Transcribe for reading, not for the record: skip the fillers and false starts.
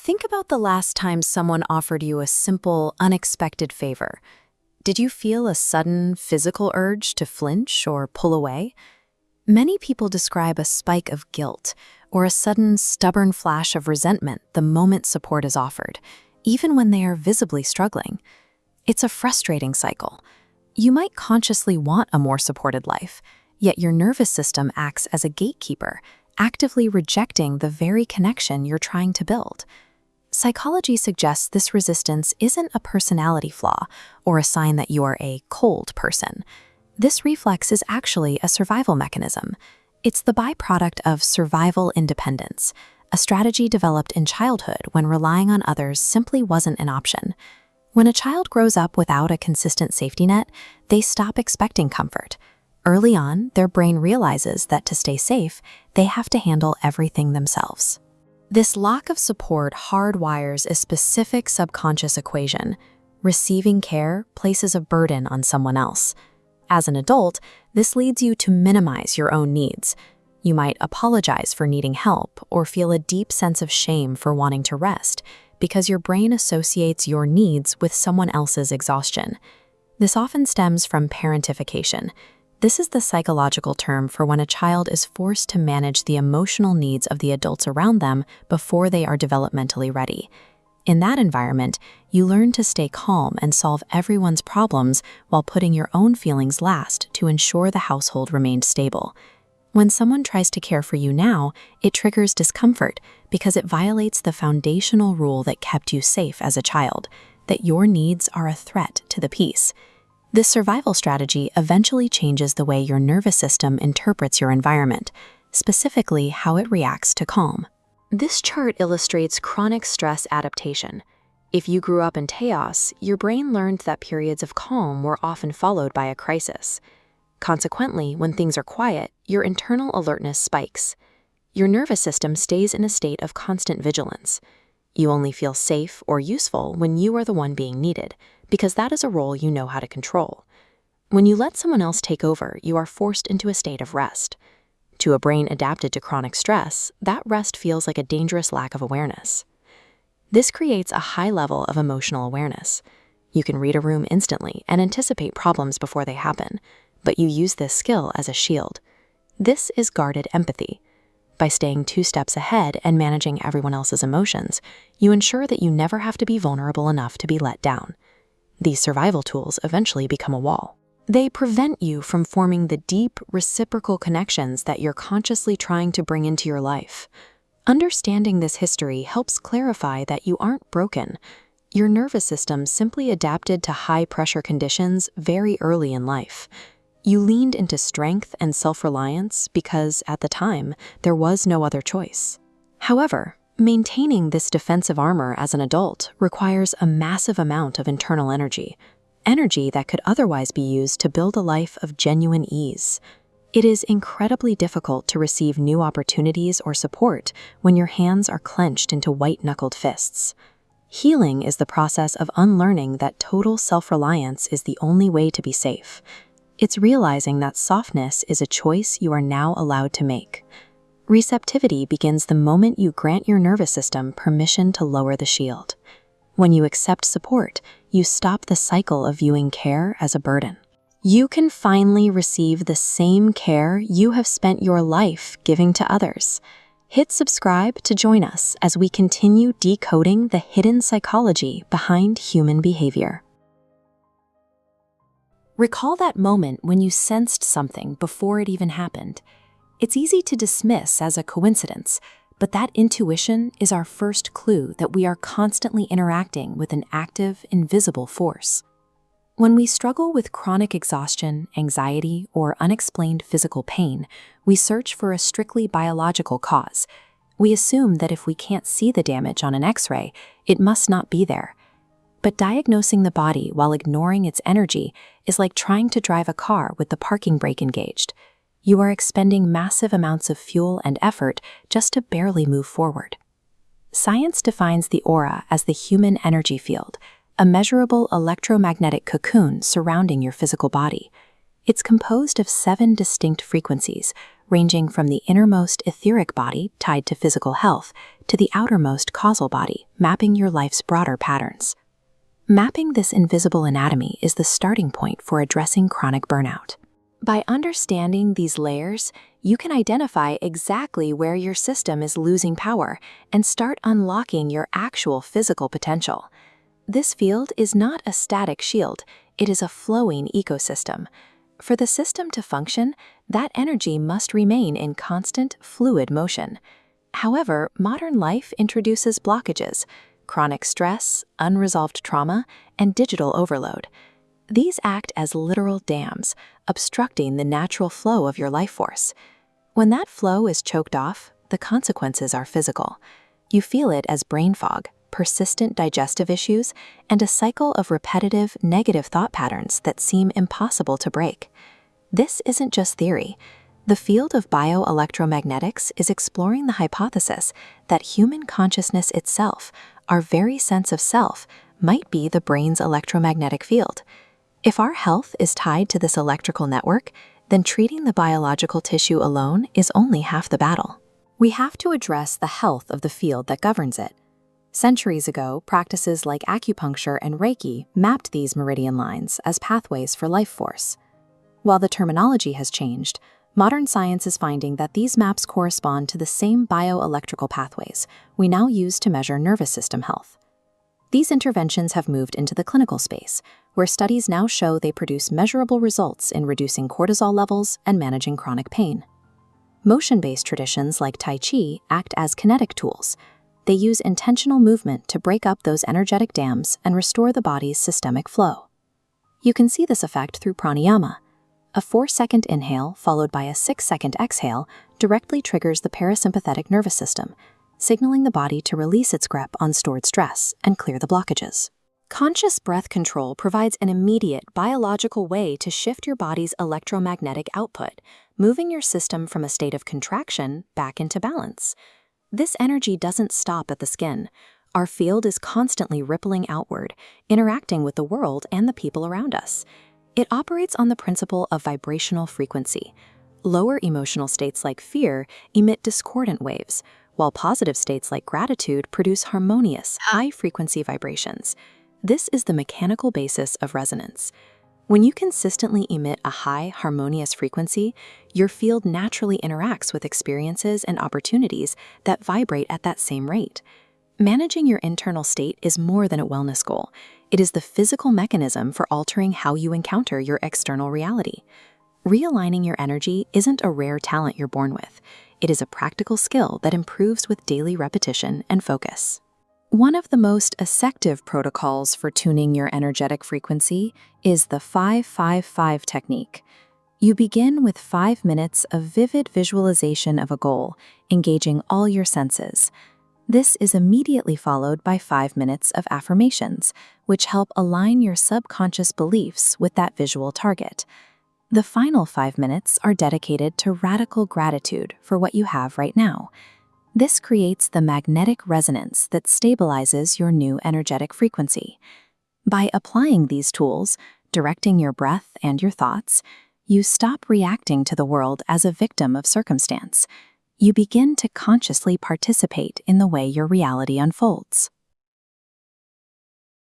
Think about the last time someone offered you a simple, unexpected favor. Did you feel a sudden physical urge to flinch or pull away? Many people describe a spike of guilt or a sudden, stubborn flash of resentment the moment support is offered, even when they are visibly struggling. It's a frustrating cycle. You might consciously want a more supported life, yet your nervous system acts as a gatekeeper, actively rejecting the very connection you're trying to build. Psychology suggests this resistance isn't a personality flaw or a sign that you are a cold person. This reflex is actually a survival mechanism. It's the byproduct of survival independence, a strategy developed in childhood when relying on others simply wasn't an option. When a child grows up without a consistent safety net, they stop expecting comfort. Early on, their brain realizes that to stay safe, they have to handle everything themselves. This lack of support hardwires a specific subconscious equation. Receiving care places a burden on someone else. As an adult, this leads you to minimize your own needs. You might apologize for needing help or feel a deep sense of shame for wanting to rest because your brain associates your needs with someone else's exhaustion. This often stems from parentification. This is the psychological term for when a child is forced to manage the emotional needs of the adults around them before they are developmentally ready. In that environment, you learn to stay calm and solve everyone's problems while putting your own feelings last to ensure the household remained stable. When someone tries to care for you now, it triggers discomfort because it violates the foundational rule that kept you safe as a child, that your needs are a threat to the peace. This survival strategy eventually changes the way your nervous system interprets your environment, specifically how it reacts to calm. This chart illustrates chronic stress adaptation. If you grew up in chaos, your brain learned that periods of calm were often followed by a crisis. Consequently, when things are quiet, your internal alertness spikes. Your nervous system stays in a state of constant vigilance. You only feel safe or useful when you are the one being needed, because that is a role you know how to control. When you let someone else take over, you are forced into a state of rest. To a brain adapted to chronic stress, that rest feels like a dangerous lack of awareness. This creates a high level of emotional awareness. You can read a room instantly and anticipate problems before they happen, but you use this skill as a shield. This is guarded empathy. By staying 2 steps ahead and managing everyone else's emotions, you ensure that you never have to be vulnerable enough to be let down. These survival tools eventually become a wall. They prevent you from forming the deep, reciprocal connections that you're consciously trying to bring into your life. Understanding this history helps clarify that you aren't broken. Your nervous system simply adapted to high-pressure conditions very early in life. You leaned into strength and self-reliance because, at the time, there was no other choice. However, maintaining this defensive armor as an adult requires a massive amount of internal energy that could otherwise be used to build a life of genuine ease. It is incredibly difficult to receive new opportunities or support when your hands are clenched into white-knuckled fists. Healing is the process of unlearning that total self-reliance is the only way to be safe. It's realizing that softness is a choice you are now allowed to make. Receptivity begins the moment you grant your nervous system permission to lower the shield. When you accept support, you stop the cycle of viewing care as a burden. You can finally receive the same care you have spent your life giving to others. Hit subscribe to join us as we continue decoding the hidden psychology behind human behavior. Recall that moment when you sensed something before it even happened. It's easy to dismiss as a coincidence, but that intuition is our first clue that we are constantly interacting with an active, invisible force. When we struggle with chronic exhaustion, anxiety, or unexplained physical pain, we search for a strictly biological cause. We assume that if we can't see the damage on an X-ray, it must not be there. But diagnosing the body while ignoring its energy is like trying to drive a car with the parking brake engaged. You are expending massive amounts of fuel and effort just to barely move forward. Science defines the aura as the human energy field, a measurable electromagnetic cocoon surrounding your physical body. It's composed of 7 distinct frequencies, ranging from the innermost etheric body tied to physical health to the outermost causal body, mapping your life's broader patterns. Mapping this invisible anatomy is the starting point for addressing chronic burnout. By understanding these layers, you can identify exactly where your system is losing power and start unlocking your actual physical potential. This field is not a static shield, it is a flowing ecosystem. For the system to function, that energy must remain in constant, fluid motion. However, modern life introduces blockages, chronic stress, unresolved trauma, and digital overload. These act as literal dams, obstructing the natural flow of your life force. When that flow is choked off, the consequences are physical. You feel it as brain fog, persistent digestive issues, and a cycle of repetitive, negative thought patterns that seem impossible to break. This isn't just theory. The field of bioelectromagnetics is exploring the hypothesis that human consciousness itself, our very sense of self, might be the brain's electromagnetic field. If our health is tied to this electrical network, then treating the biological tissue alone is only half the battle. We have to address the health of the field that governs it. Centuries ago, practices like acupuncture and Reiki mapped these meridian lines as pathways for life force. While the terminology has changed, modern science is finding that these maps correspond to the same bioelectrical pathways we now use to measure nervous system health. These interventions have moved into the clinical space, where studies now show they produce measurable results in reducing cortisol levels and managing chronic pain. Motion-based traditions like Tai Chi act as kinetic tools. They use intentional movement to break up those energetic dams and restore the body's systemic flow. You can see this effect through pranayama. A 4-second inhale followed by a 6-second exhale directly triggers the parasympathetic nervous system, signaling the body to release its grip on stored stress and clear the blockages. Conscious breath control provides an immediate biological way to shift your body's electromagnetic output, moving your system from a state of contraction back into balance. This energy doesn't stop at the skin. Our field is constantly rippling outward, interacting with the world and the people around us. It operates on the principle of vibrational frequency. Lower emotional states like fear emit discordant waves, while positive states like gratitude produce harmonious, high-frequency vibrations. This is the mechanical basis of resonance. When you consistently emit a high, harmonious frequency, your field naturally interacts with experiences and opportunities that vibrate at that same rate. Managing your internal state is more than a wellness goal. It is the physical mechanism for altering how you encounter your external reality. Realigning your energy isn't a rare talent you're born with. It is a practical skill that improves with daily repetition and focus. One of the most effective protocols for tuning your energetic frequency is the 5-5-5 technique. You begin with 5 minutes of vivid visualization of a goal, engaging all your senses. This is immediately followed by 5 minutes of affirmations, which help align your subconscious beliefs with that visual target. The final 5 minutes are dedicated to radical gratitude for what you have right now. This creates the magnetic resonance that stabilizes your new energetic frequency. By applying these tools, directing your breath and your thoughts, you stop reacting to the world as a victim of circumstance. You begin to consciously participate in the way your reality unfolds.